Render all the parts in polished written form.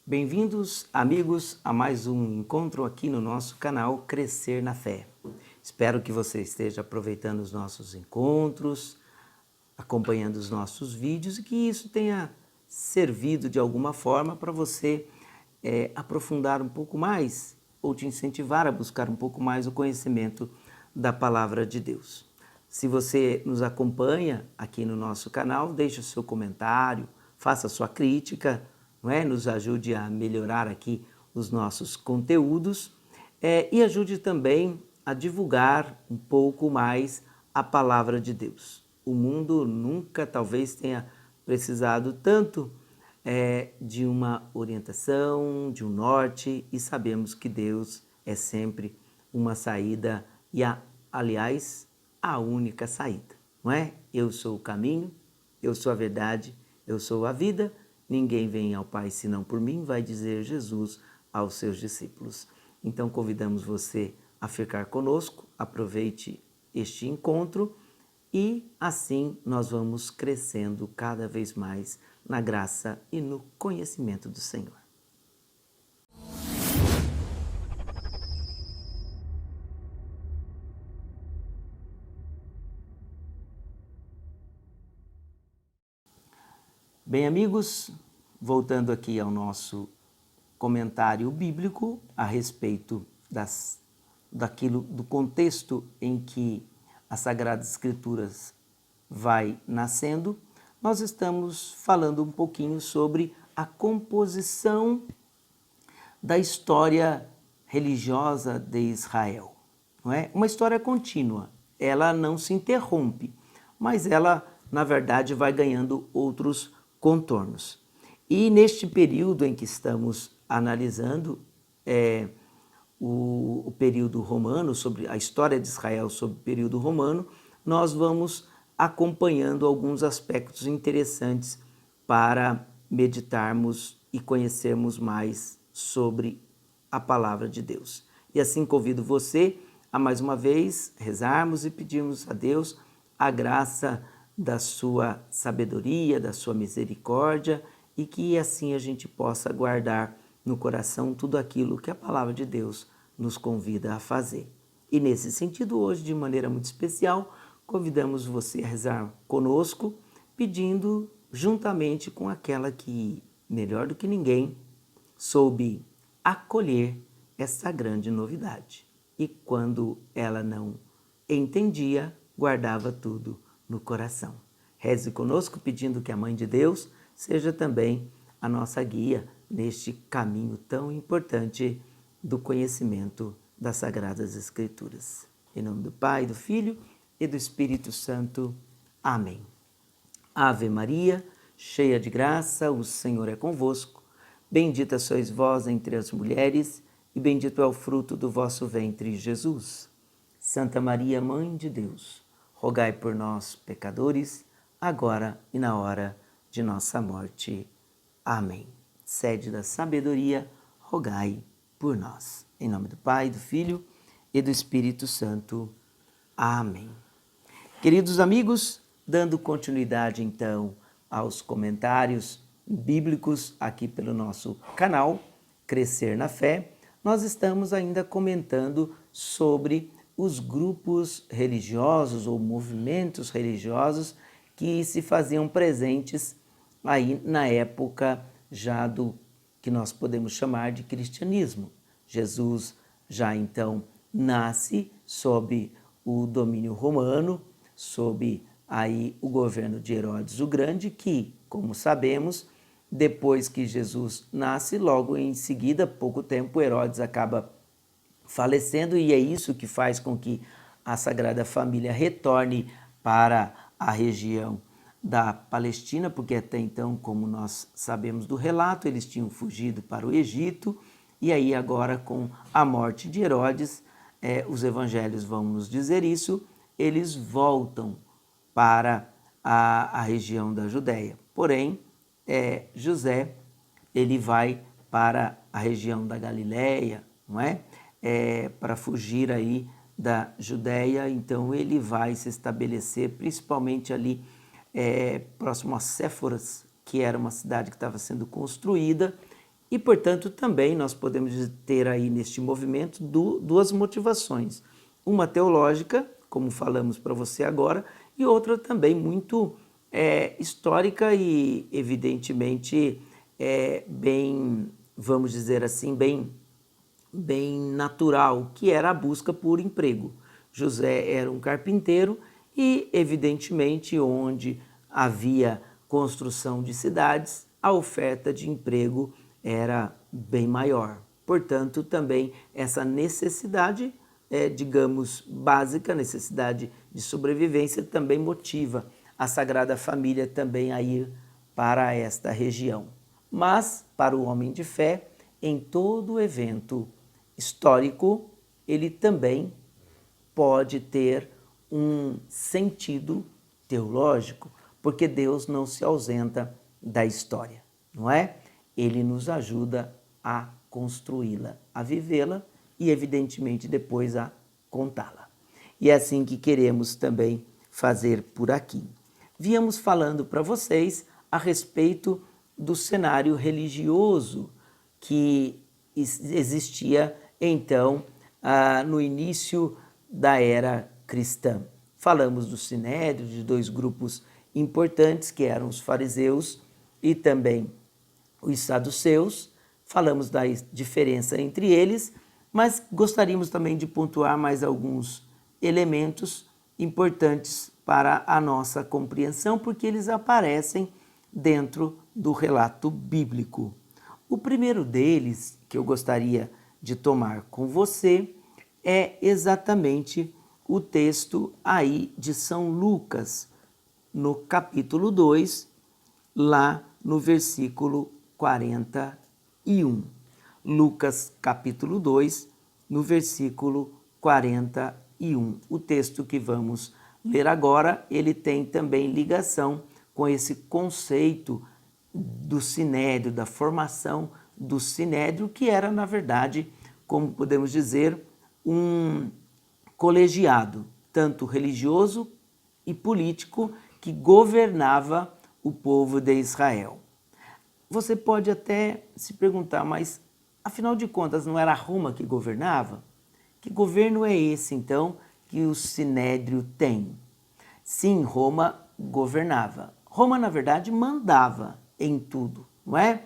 Bem-vindos, amigos, a mais um encontro aqui no nosso canal Crescer na Fé. Espero que você esteja aproveitando os nossos encontros, acompanhando os nossos vídeos e que isso tenha servido de alguma forma para você aprofundar um pouco mais ou te incentivar a buscar um pouco mais o conhecimento da Palavra de Deus. Se você nos acompanha aqui no nosso canal, deixe o seu comentário, faça a sua crítica, não é? Nos ajude a melhorar aqui os nossos conteúdos e ajude também a divulgar um pouco mais a Palavra de Deus. O mundo nunca talvez tenha precisado tanto de uma orientação, de um norte, e sabemos que Deus é sempre uma saída e, aliás, a única saída, não é? Eu sou o caminho, eu sou a verdade, eu sou a vida, ninguém vem ao Pai senão por mim, vai dizer Jesus aos seus discípulos. Então convidamos você a ficar conosco, aproveite este encontro e assim nós vamos crescendo cada vez mais na graça e no conhecimento do Senhor. Bem, amigos, voltando aqui ao nosso comentário bíblico a respeito do contexto em que as Sagradas Escrituras vai nascendo, nós estamos falando um pouquinho sobre a composição da história religiosa de Israel. Não é? Uma história contínua, ela não se interrompe, mas ela, na verdade, vai ganhando outros contornos. E neste período em que estamos analisando o período romano, sobre a história de Israel sobre o período romano, nós vamos acompanhando alguns aspectos interessantes para meditarmos e conhecermos mais sobre a palavra de Deus. E assim convido você a mais uma vez rezarmos e pedirmos a Deus a graça da sua sabedoria, da sua misericórdia e que assim a gente possa guardar no coração tudo aquilo que a palavra de Deus nos convida a fazer. E nesse sentido, hoje, de maneira muito especial, convidamos você a rezar conosco, pedindo juntamente com aquela que, melhor do que ninguém, soube acolher essa grande novidade. E quando ela não entendia, guardava tudo no coração. Reze conosco pedindo que a Mãe de Deus seja também a nossa guia neste caminho tão importante do conhecimento das Sagradas Escrituras. Em nome do Pai, do Filho e do Espírito Santo. Amém. Ave Maria, cheia de graça, o Senhor é convosco. Bendita sois vós entre as mulheres e bendito é o fruto do vosso ventre, Jesus. Santa Maria, Mãe de Deus, rogai por nós, pecadores, agora e na hora de nossa morte. Amém. Sede da sabedoria, rogai por nós. Em nome do Pai, do Filho e do Espírito Santo. Amém. Queridos amigos, dando continuidade então aos comentários bíblicos aqui pelo nosso canal Crescer na Fé, nós estamos ainda comentando sobre os grupos religiosos ou movimentos religiosos que se faziam presentes aí na época já do que nós podemos chamar de cristianismo. Jesus já então nasce sob o domínio romano, sob aí o governo de Herodes o Grande, que, como sabemos, depois que Jesus nasce, logo em seguida, pouco tempo, Herodes acaba falecendo, e é isso que faz com que a Sagrada Família retorne para a região da Palestina, porque até então, como nós sabemos do relato, eles tinham fugido para o Egito, e aí agora com a morte de Herodes, os evangelhos vão nos dizer isso, eles voltam para a região da Judéia. Porém, José, ele vai para a região da Galiléia, não é? Para fugir aí da Judéia, então ele vai se estabelecer principalmente ali próximo a Séforas, que era uma cidade que estava sendo construída, E, portanto, também nós podemos ter aí neste movimento duas motivações. Uma teológica, como falamos para você agora, e outra também muito histórica e, evidentemente, bem, vamos dizer assim, bem natural, que era a busca por emprego. José era um carpinteiro e, evidentemente, onde havia construção de cidades, a oferta de emprego era bem maior. Portanto, também essa necessidade, digamos, básica, necessidade de sobrevivência, também motiva a Sagrada Família também a ir para esta região. Mas, para o homem de fé, em todo evento histórico, ele também pode ter um sentido teológico, porque Deus não se ausenta da história, não é? Ele nos ajuda a construí-la, a vivê-la e, evidentemente, depois a contá-la. E é assim que queremos também fazer por aqui. Víamos falando para vocês a respeito do cenário religioso que existia, então, no início da era cristã. Falamos do Sinédrio, de dois grupos importantes, que eram os fariseus e também os saduceus. Falamos da diferença entre eles, mas gostaríamos também de pontuar mais alguns elementos importantes para a nossa compreensão, porque eles aparecem dentro do relato bíblico. O primeiro deles, que eu gostaria de tomar com você, é exatamente o texto aí de São Lucas, no capítulo 2, lá no versículo 41. Lucas, capítulo 2, no versículo 41. O texto que vamos ler agora, ele tem também ligação com esse conceito do sinédrio, da formação do sinédrio, que era, na verdade, como podemos dizer, um colegiado, tanto religioso e político, que governava o povo de Israel. Você pode até se perguntar, mas afinal de contas não era Roma que governava? Que governo é esse, então, que o sinédrio tem? Sim, Roma governava. Roma, na verdade, mandava em tudo, não é?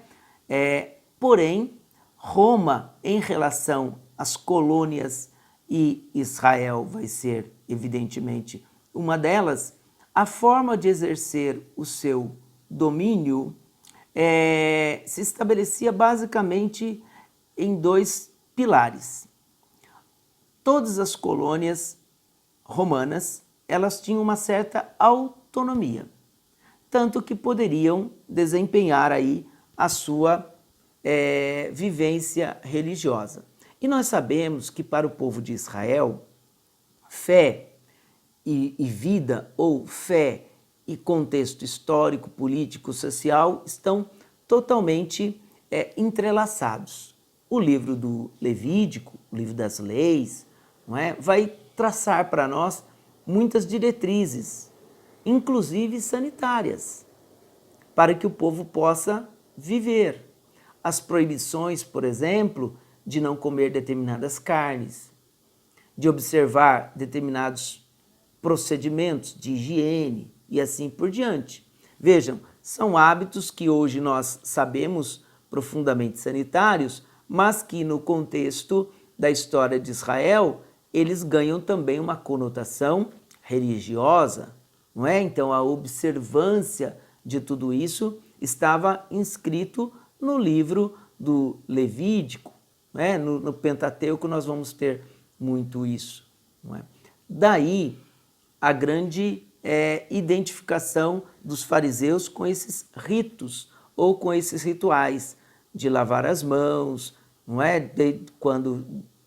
Porém, Roma, em relação às colônias, e Israel vai ser, evidentemente, uma delas, a forma de exercer o seu domínio se estabelecia basicamente em dois pilares. Todas as colônias romanas, elas tinham uma certa autonomia, tanto que poderiam desempenhar aí a sua vivência religiosa. E nós sabemos que para o povo de Israel, fé e vida, ou fé e contexto histórico, político, social, estão totalmente entrelaçados. O livro do Levítico, o livro das leis, não é? Vai traçar para nós muitas diretrizes, inclusive sanitárias, para que o povo possa viver. As proibições, por exemplo, de não comer determinadas carnes, de observar determinados procedimentos de higiene e assim por diante. Vejam, são hábitos que hoje nós sabemos profundamente sanitários, mas que no contexto da história de Israel, eles ganham também uma conotação religiosa, não é? Então a observância de tudo isso estava inscrito no livro do Levítico, né? No Pentateuco nós vamos ter muito isso, não é? Daí a grande identificação dos fariseus com esses ritos ou com esses rituais de lavar as mãos, não é?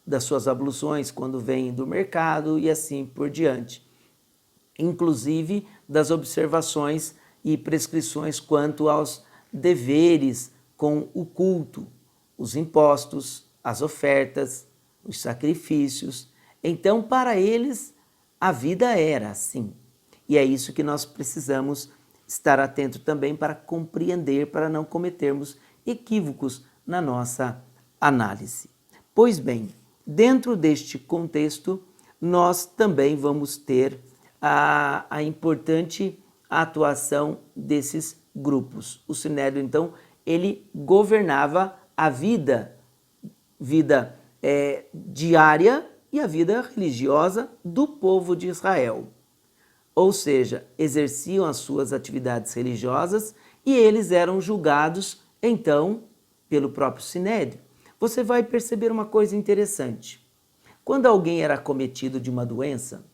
Das suas abluções quando vêm do mercado e assim por diante. Inclusive das observações e prescrições quanto aos deveres com o culto, os impostos, as ofertas, os sacrifícios. Então, para eles, a vida era assim. E é isso que nós precisamos estar atento também para compreender, para não cometermos equívocos na nossa análise. Pois bem, dentro deste contexto, nós também vamos ter a importante atuação desses grupos. O Sinédrio, então, ele governava a vida diária e a vida religiosa do povo de Israel. Ou seja, exerciam as suas atividades religiosas e eles eram julgados, então, pelo próprio Sinédrio. Você vai perceber uma coisa interessante. Quando alguém era acometido de uma doença,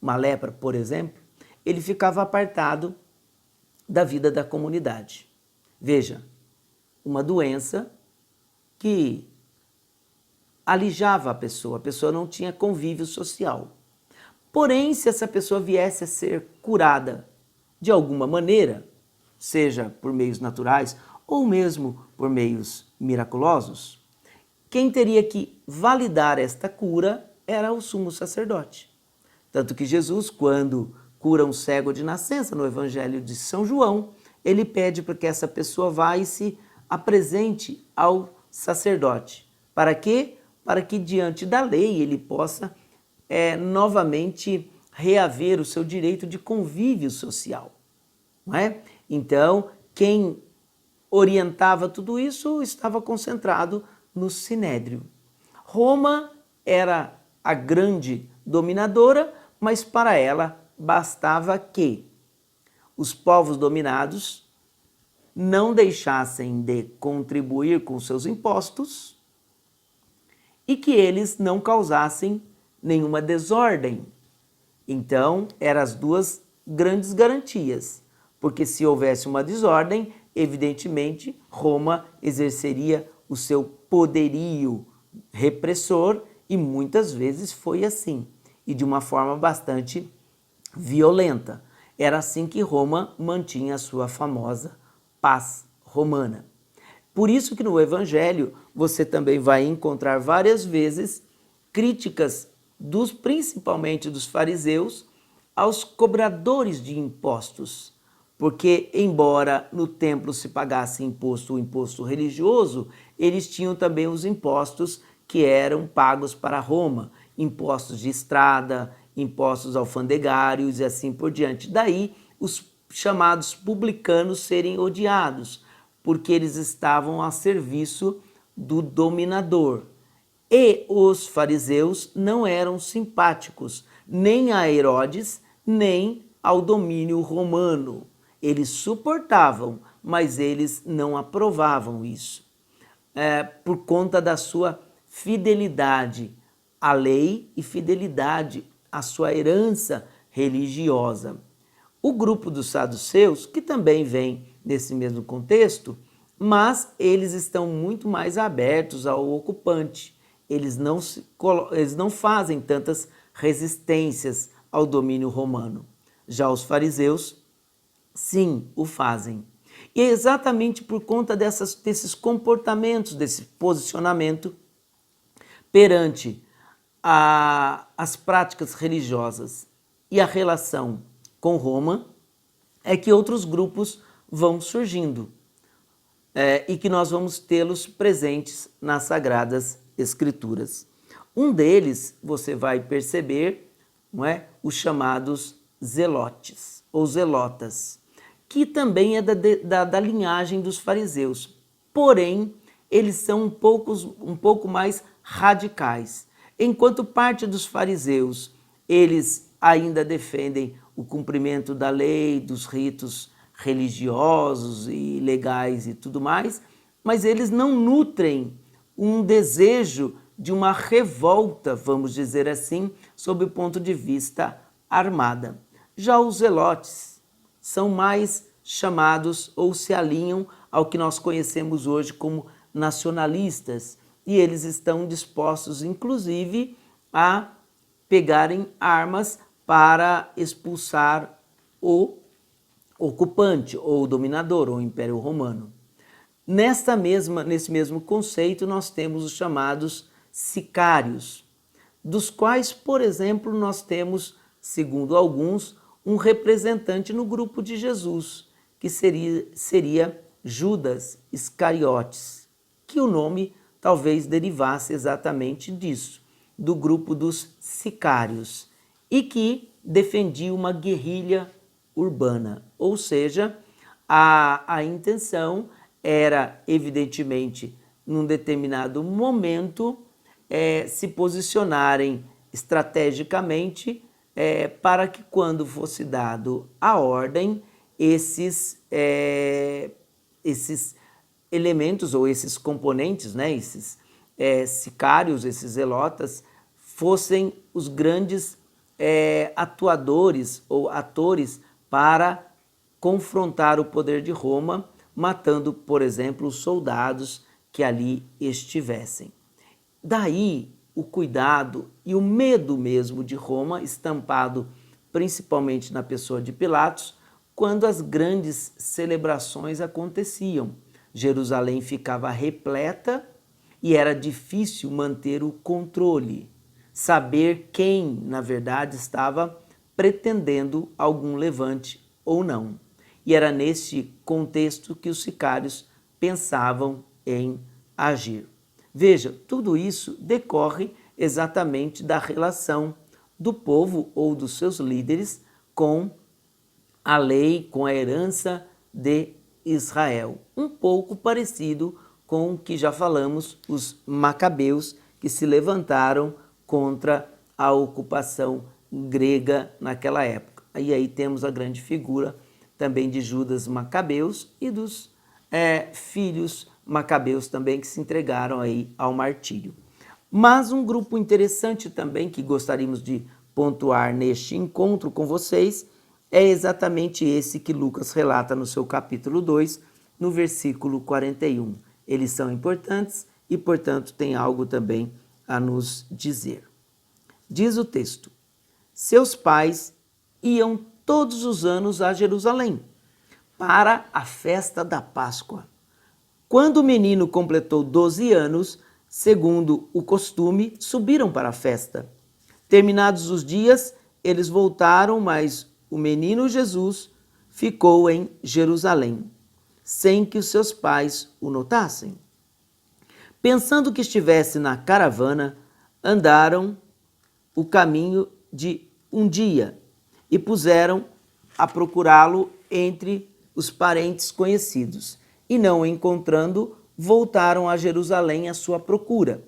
uma lepra, por exemplo, ele ficava apartado da vida da comunidade. Veja, uma doença que alijava a pessoa não tinha convívio social. Porém, se essa pessoa viesse a ser curada de alguma maneira, seja por meios naturais ou mesmo por meios miraculosos, quem teria que validar esta cura era o sumo sacerdote. Tanto que Jesus, quando cura um cego de nascença no Evangelho de São João, ele pede para que essa pessoa vá e se apresente ao sacerdote. Para quê? Para que diante da lei ele possa novamente reaver o seu direito de convívio social. Não é? Então, quem orientava tudo isso estava concentrado no Sinédrio. Roma era a grande dominadora, mas para ela bastava que os povos dominados não deixassem de contribuir com seus impostos e que eles não causassem nenhuma desordem. Então, eram as duas grandes garantias, porque se houvesse uma desordem, evidentemente, Roma exerceria o seu poderio repressor e muitas vezes foi assim, e de uma forma bastante violenta. Era assim que Roma mantinha a sua famosa paz romana. Por isso que no Evangelho você também vai encontrar várias vezes críticas principalmente dos fariseus aos cobradores de impostos. Porque, embora no templo se pagasse o imposto religioso, eles tinham também os impostos que eram pagos para Roma, impostos de estrada, impostos alfandegários e assim por diante. Daí, os chamados publicanos serem odiados, porque eles estavam a serviço do dominador. E os fariseus não eram simpáticos nem a Herodes, nem ao domínio romano. Eles suportavam, mas eles não aprovavam isso, por conta da sua fidelidade à lei e fidelidade à sua herança religiosa. O grupo dos saduceus, que também vem nesse mesmo contexto, mas eles estão muito mais abertos ao ocupante. Eles não fazem tantas resistências ao domínio romano. Já os fariseus, sim, o fazem. E é exatamente por conta desses comportamentos, desse posicionamento perante as práticas religiosas e a relação com Roma, é que outros grupos vão surgindo e que nós vamos tê-los presentes nas Sagradas Escrituras. Um deles, você vai perceber, não é? Os chamados zelotes ou zelotas, que também é da linhagem dos fariseus. Porém, eles são um pouco mais radicais. Enquanto parte dos fariseus, eles ainda defendem o cumprimento da lei, dos ritos religiosos e legais e tudo mais, mas eles não nutrem um desejo de uma revolta, vamos dizer assim, sob o ponto de vista armada. Já os zelotes são mais chamados ou se alinham ao que nós conhecemos hoje como nacionalistas, e eles estão dispostos, inclusive, a pegarem armas para expulsar o ocupante, ou o dominador, ou o Império Romano. Nesse mesmo conceito, nós temos os chamados sicários, dos quais, por exemplo, nós temos, segundo alguns, um representante no grupo de Jesus, que seria Judas Iscariotes, que o nome talvez derivasse exatamente disso, do grupo dos sicários, e que defendia uma guerrilha urbana, ou seja, a intenção era, evidentemente, num determinado momento, se posicionarem estrategicamente para que, quando fosse dado a ordem, esses elementos ou esses componentes, né, esses sicários, esses zelotas, fossem os grandes atuadores ou atores para confrontar o poder de Roma, matando, por exemplo, os soldados que ali estivessem. Daí o cuidado e o medo mesmo de Roma, estampado principalmente na pessoa de Pilatos, quando as grandes celebrações aconteciam. Jerusalém ficava repleta e era difícil manter o controle, saber quem, na verdade, estava pretendendo algum levante ou não. E era neste contexto que os sicários pensavam em agir. Veja, tudo isso decorre exatamente da relação do povo ou dos seus líderes com a lei, com a herança de Israel. Um pouco parecido com o que já falamos, os macabeus que se levantaram contra a ocupação grega naquela época. E aí temos a grande figura também de Judas Macabeus e dos filhos macabeus também que se entregaram aí ao martírio. Mas um grupo interessante também que gostaríamos de pontuar neste encontro com vocês é exatamente esse que Lucas relata no seu capítulo 2, no versículo 41. Eles são importantes e, portanto, têm algo também a nos dizer. Diz o texto: seus pais iam todos os anos a Jerusalém para a festa da Páscoa. Quando o menino completou 12 anos, segundo o costume, subiram para a festa. Terminados os dias, eles voltaram, mas o menino Jesus ficou em Jerusalém, sem que os seus pais o notassem. Pensando que estivesse na caravana, andaram o caminho de um dia e puseram a procurá-lo entre os parentes conhecidos. E não o encontrando, voltaram a Jerusalém à sua procura.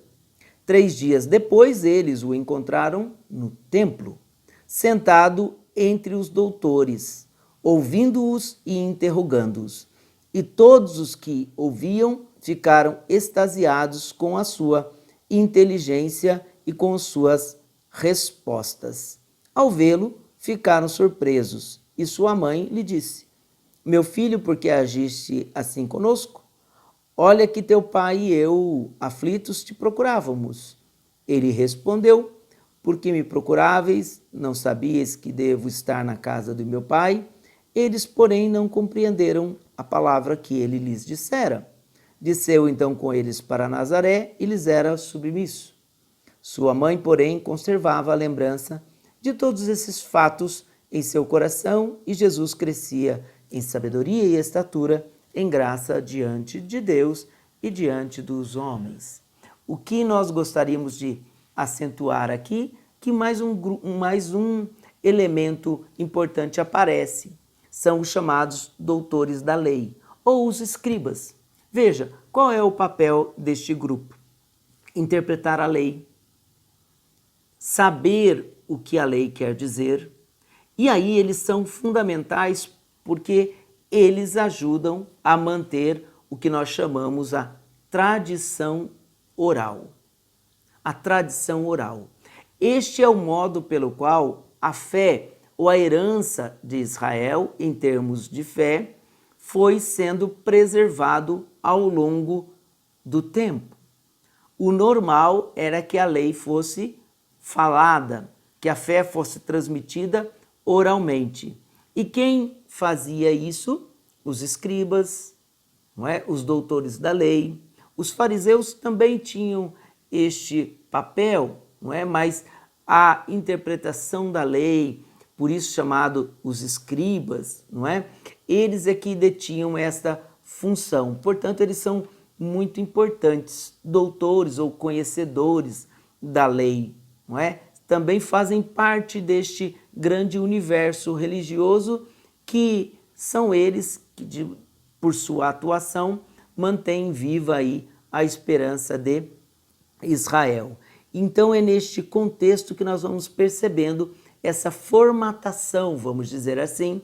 3 dias depois, eles o encontraram no templo, sentado entre os doutores, ouvindo-os e interrogando-os. E todos os que ouviam ficaram extasiados com a sua inteligência e com suas respostas. Ao vê-lo, ficaram surpresos, e sua mãe lhe disse: meu filho, por que agiste assim conosco? Olha que teu pai e eu, aflitos, te procurávamos. Ele respondeu: por que me procuráveis? Não sabíeis que devo estar na casa do meu pai? Eles, porém, não compreenderam a palavra que ele lhes dissera. Desceu então com eles para Nazaré e lhes era submisso. Sua mãe, porém, conservava a lembrança de todos esses fatos em seu coração, e Jesus crescia em sabedoria e estatura, em graça diante de Deus e diante dos homens. O que nós gostaríamos de acentuar aqui, que mais um elemento importante aparece, são os chamados doutores da lei, ou os escribas. Veja, qual é o papel deste grupo? Interpretar a lei, saber o que a lei quer dizer, e aí eles são fundamentais porque eles ajudam a manter o que nós chamamos a tradição oral. A tradição oral. Este é o modo pelo qual a fé ou a herança de Israel, em termos de fé, foi sendo preservado ao longo do tempo. O normal era que a lei fosse falada, que a fé fosse transmitida oralmente. E quem fazia isso? Os escribas, não é? Os doutores da lei. Os fariseus também tinham este papel, não é? Mas a interpretação da lei, por isso chamado os escribas, não é? Eles é que detinham esta função. Portanto, eles são muito importantes, doutores ou conhecedores da lei, não é? Também fazem parte deste grande universo religioso que são eles que, por sua atuação, mantêm viva aí a esperança de Israel. Então é neste contexto que nós vamos percebendo essa formatação, vamos dizer assim,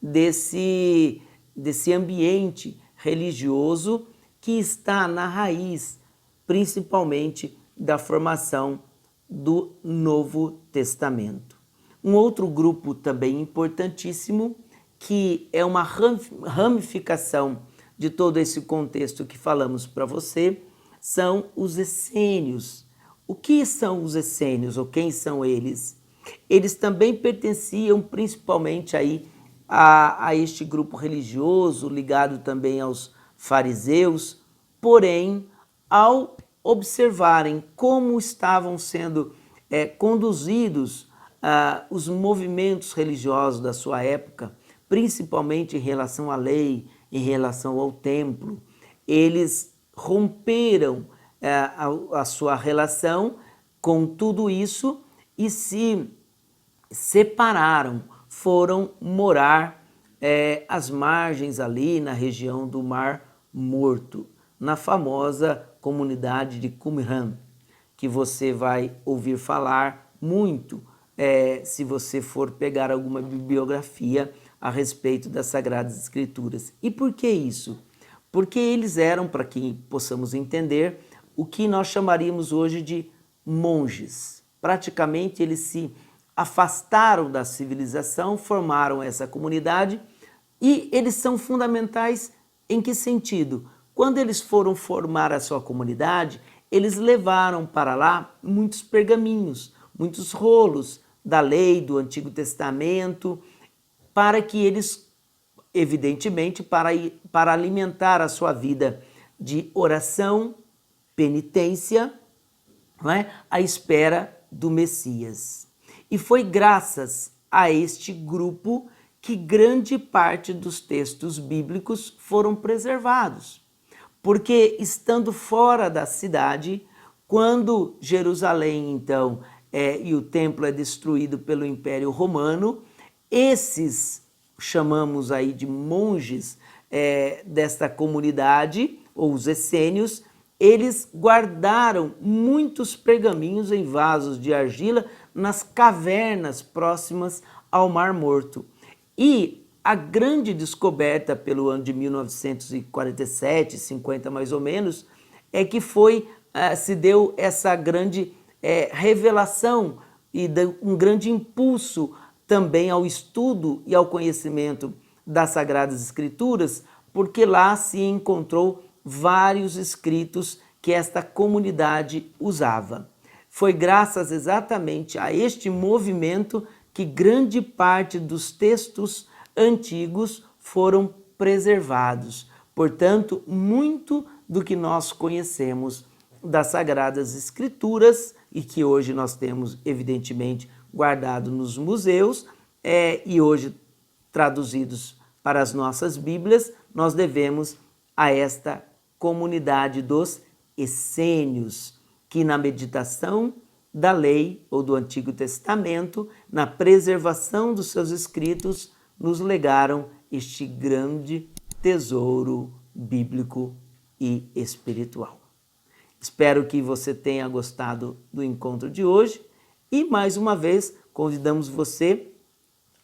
desse ambiente religioso que está na raiz, principalmente, da formação do Novo Testamento. Um outro grupo também importantíssimo, que é uma ramificação de todo esse contexto que falamos para você, são os essênios. O que são os essênios, ou quem são eles? Eles também pertenciam principalmente aí a este grupo religioso, ligado também aos fariseus, porém, ao observarem como estavam sendo conduzidos os movimentos religiosos da sua época, principalmente em relação à lei, em relação ao templo, eles romperam a sua relação com tudo isso e se separaram, foram morar às margens ali na região do Mar Morto, na famosa comunidade de Qumran, que você vai ouvir falar muito se você for pegar alguma bibliografia a respeito das Sagradas Escrituras. E por que isso? Porque eles eram, para que possamos entender, o que nós chamaríamos hoje de monges. Praticamente eles se afastaram da civilização, formaram essa comunidade e eles são fundamentais em que sentido? Quando eles foram formar a sua comunidade, eles levaram para lá muitos pergaminhos, muitos rolos da lei, do Antigo Testamento, para que eles, evidentemente, para alimentar a sua vida de oração, penitência, não é? À espera do Messias. E foi graças a este grupo que grande parte dos textos bíblicos foram preservados. Porque estando fora da cidade, quando Jerusalém, então, e o templo é destruído pelo Império Romano, esses, chamamos aí de monges desta comunidade, ou os essênios, eles guardaram muitos pergaminhos em vasos de argila nas cavernas próximas ao Mar Morto. E a grande descoberta pelo ano de 1947, 50 mais ou menos, é que se deu essa grande revelação e um grande impulso também ao estudo e ao conhecimento das Sagradas Escrituras, porque lá se encontrou vários escritos que esta comunidade usava. Foi graças exatamente a este movimento que grande parte dos textos antigos foram preservados. Portanto, muito do que nós conhecemos das Sagradas Escrituras e que hoje nós temos, evidentemente, guardado nos museus e hoje traduzidos para as nossas Bíblias, nós devemos a esta comunidade dos essênios, que na meditação da lei ou do Antigo Testamento, na preservação dos seus escritos, nos legaram este grande tesouro bíblico e espiritual. Espero que você tenha gostado do encontro de hoje e, mais uma vez, convidamos você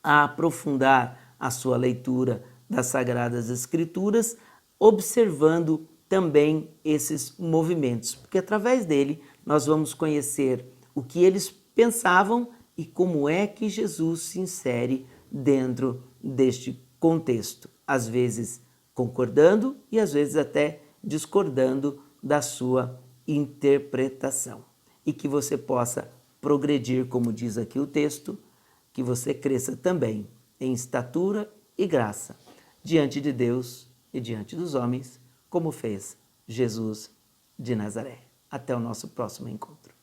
a aprofundar a sua leitura das Sagradas Escrituras, observando também esses movimentos, porque através dele nós vamos conhecer o que eles pensavam e como é que Jesus se insere dentro deste contexto, às vezes concordando e às vezes até discordando da sua interpretação. E que você possa progredir, como diz aqui o texto, que você cresça também em estatura e graça diante de Deus e diante dos homens, como fez Jesus de Nazaré. Até o nosso próximo encontro.